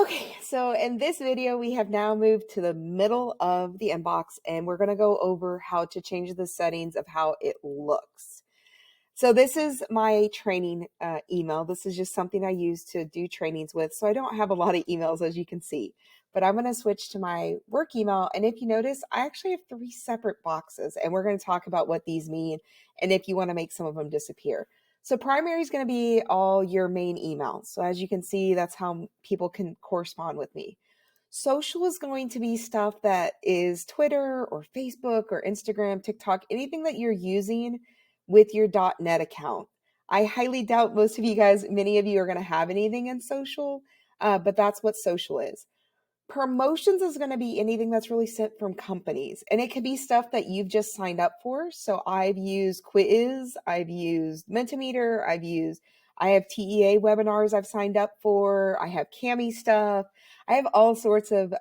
Okay, so in this video, we have now moved to the middle of the inbox and we're going to go over how to change the settings of how it looks. So this is my training email. This is just something I use to do trainings with. So I don't have a lot of emails, as you can see, but I'm going to switch to my work email. And if you notice, I actually have 3 separate boxes and we're going to talk about what these mean and if you want to make some of them disappear. So primary is going to be all your main emails. So as you can see, that's how people can correspond with me. Social is going to be stuff that is Twitter or Facebook or Instagram, TikTok, anything that you're using with your .net account. I highly doubt most of you guys, many of you are going to have anything in social, but that's what social is. Promotions is going to be anything that's really sent from companies, and it could be stuff that you've just signed up for. So I've used Quiz, I've used Mentimeter, I have TEA webinars I've signed up for, I have Cami stuff, I have all sorts of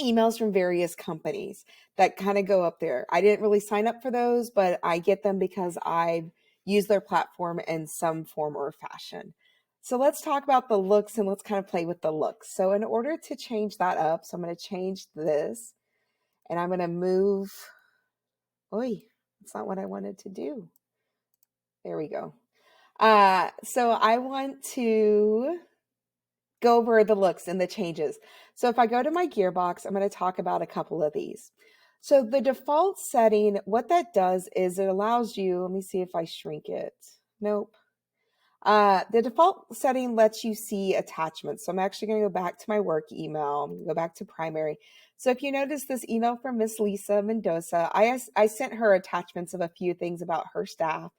emails from various companies that kind of go up there. I didn't really sign up for those, but I get them because I've used their platform in some form or fashion. So let's talk about the looks and let's kind of play with the looks. So in order to change that up, so I'm going to change this and I'm going to move. Oi, that's not what I wanted to do. There we go. So I want to go over the looks and the changes. So if I go to my gearbox, I'm going to talk about a couple of these. So the default setting, what that does is it allows you, let me see if I shrink it. Nope. The default setting lets you see attachments. So I'm actually going to go back to my work email. I'm going to go back to primary. So if you notice this email from Miss Lisa Mendoza, I sent her attachments of a few things about her staff.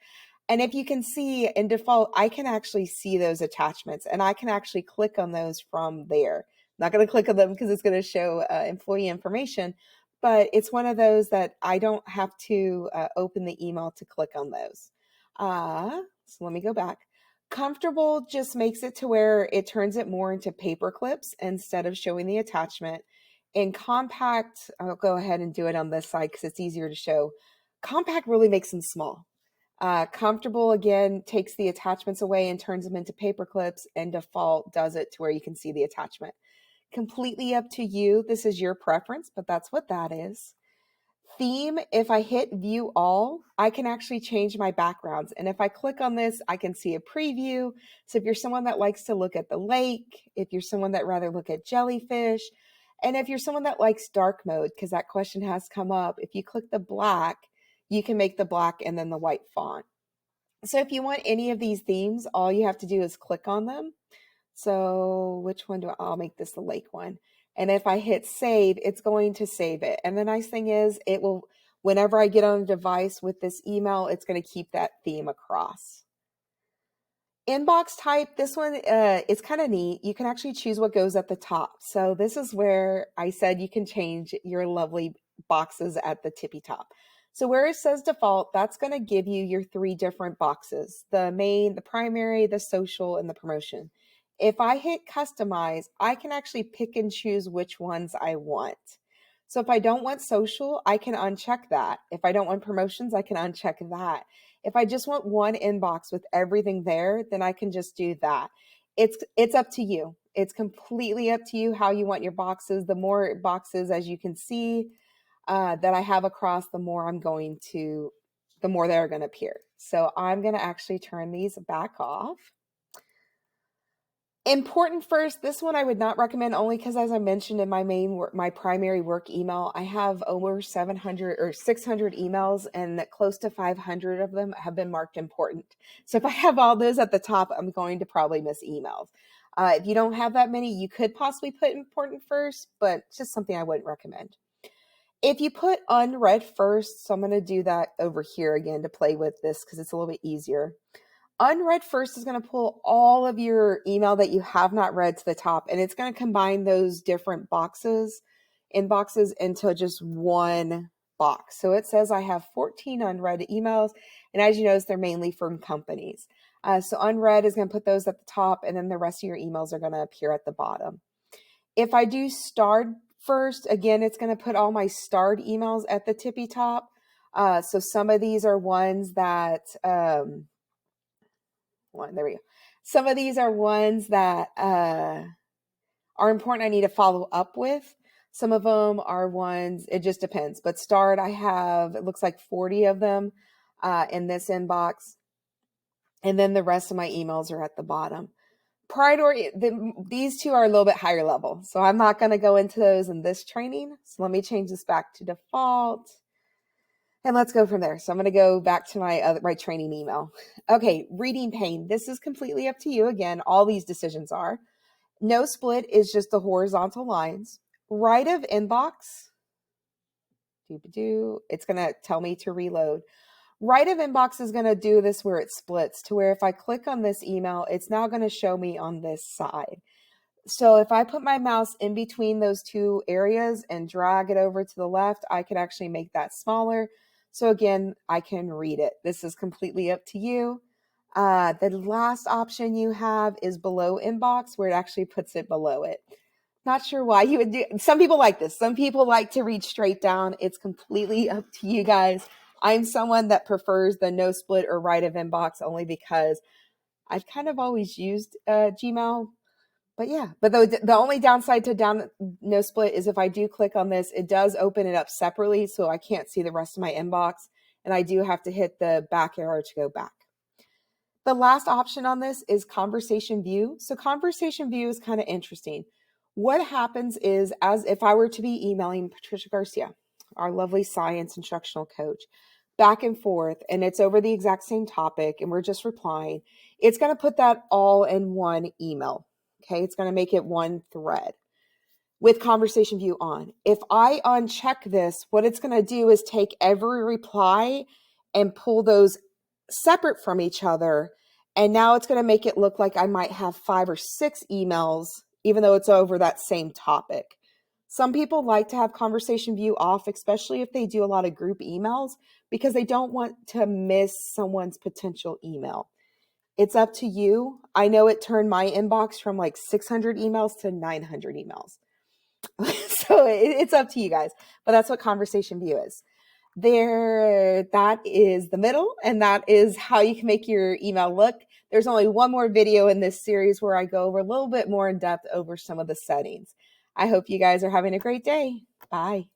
And if you can see in default, I can actually see those attachments and I can actually click on those from there. I'm not going to click on them because it's going to show employee information, but it's one of those that I don't have to open the email to click on those. So let me go back. Comfortable just makes it to where it turns it more into paper clips instead of showing the attachment. And compact, I'll go ahead and do it on this side because it's easier to show. Compact really makes them small. Comfortable, again, takes the attachments away and turns them into paper clips, and default does it to where you can see the attachment. Completely up to you. This is your preference, but that's what that is. Theme, if I hit view all, I can actually change my backgrounds. And if I click on this, I can see a preview. So if you're someone that likes to look at the lake, if you're someone that rather look at jellyfish, and if you're someone that likes dark mode, because that question has come up, if you click the black, you can make the black and then the white font. So if you want any of these themes, all you have to do is click on them. So which one I'll make this the lake one. And if I hit save, it's going to save it. And the nice thing is it will, whenever I get on a device with this email, it's going to keep that theme across. Inbox type, this one is kind of neat. You can actually choose what goes at the top. So this is where I said you can change your lovely boxes at the tippy top. So where it says default, that's going to give you your 3 different boxes, the main, the primary, the social, and the promotion. If I hit customize, I can actually pick and choose which ones I want. So if I don't want social, I can uncheck that. If I don't want promotions, I can uncheck that. If I just want one inbox with everything there, then I can just do that. It's up to you. It's completely up to you how you want your boxes. The more boxes, as you can see, that I have across, the more they're going to appear. So I'm going to actually turn these back off. Important first, this one I would not recommend only because, as I mentioned in my primary work email, I have over 700 or 600 emails and close to 500 of them have been marked important. So if I have all those at the top, I'm going to probably miss emails. If you don't have that many, you could possibly put important first, but it's just something I wouldn't recommend. If you put unread first, so I'm going to do that over here again to play with this because it's a little bit easier. Unread first is going to pull all of your email that you have not read to the top, and it's going to combine those different inboxes into just one box. So it says I have 14 unread emails, and as you notice, they're mainly from companies. So unread is going to put those at the top, and then the rest of your emails are going to appear at the bottom. If I do starred first, again, it's going to put all my starred emails at the tippy top. So some of these are ones that... there we go. Some of these are ones that are important I need to follow up with. Some of them are ones, it just depends. But start, I have, it looks like 40 of them in this inbox. And then the rest of my emails are at the bottom. Priority, these two are a little bit higher level. So I'm not going to go into those in this training. So let me change this back to default. And let's go from there. So I'm going to go back to my training email. Okay, reading pane. This is completely up to you. Again, all these decisions are. No split is just the horizontal lines. Right of inbox. It's going to tell me to reload. Right of inbox is going to do this where it splits to where if I click on this email, it's now going to show me on this side. So if I put my mouse in between those two areas and drag it over to the left, I can actually make that smaller. So again, I can read it. This is completely up to you. The last option you have is below inbox, where it actually puts it below it. Not sure why you would do. Some people like this. Some people like to read straight down. It's completely up to you guys. I'm someone that prefers the no split or right of inbox only because I've kind of always used Gmail. But yeah, but the only downside to no split is if I do click on this, it does open it up separately, so I can't see the rest of my inbox, and I do have to hit the back arrow to go back. The last option on this is conversation view. So conversation view is kind of interesting. What happens is, as if I were to be emailing Patricia Garcia, our lovely science instructional coach, back and forth, and it's over the exact same topic, and we're just replying, it's going to put that all in one email. Okay, it's going to make it one thread with conversation view on. If I uncheck this, what it's going to do is take every reply and pull those separate from each other. And now it's going to make it look like I might have 5 or 6 emails, even though it's over that same topic. Some people like to have conversation view off, especially if they do a lot of group emails, because they don't want to miss someone's potential email. It's up to you. I know it turned my inbox from like 600 emails to 900 emails. So it's up to you guys, but that's what conversation view is. That is the middle, and that is how you can make your email look. There's only one more video in this series where I go over a little bit more in depth over some of the settings. I hope you guys are having a great day. Bye.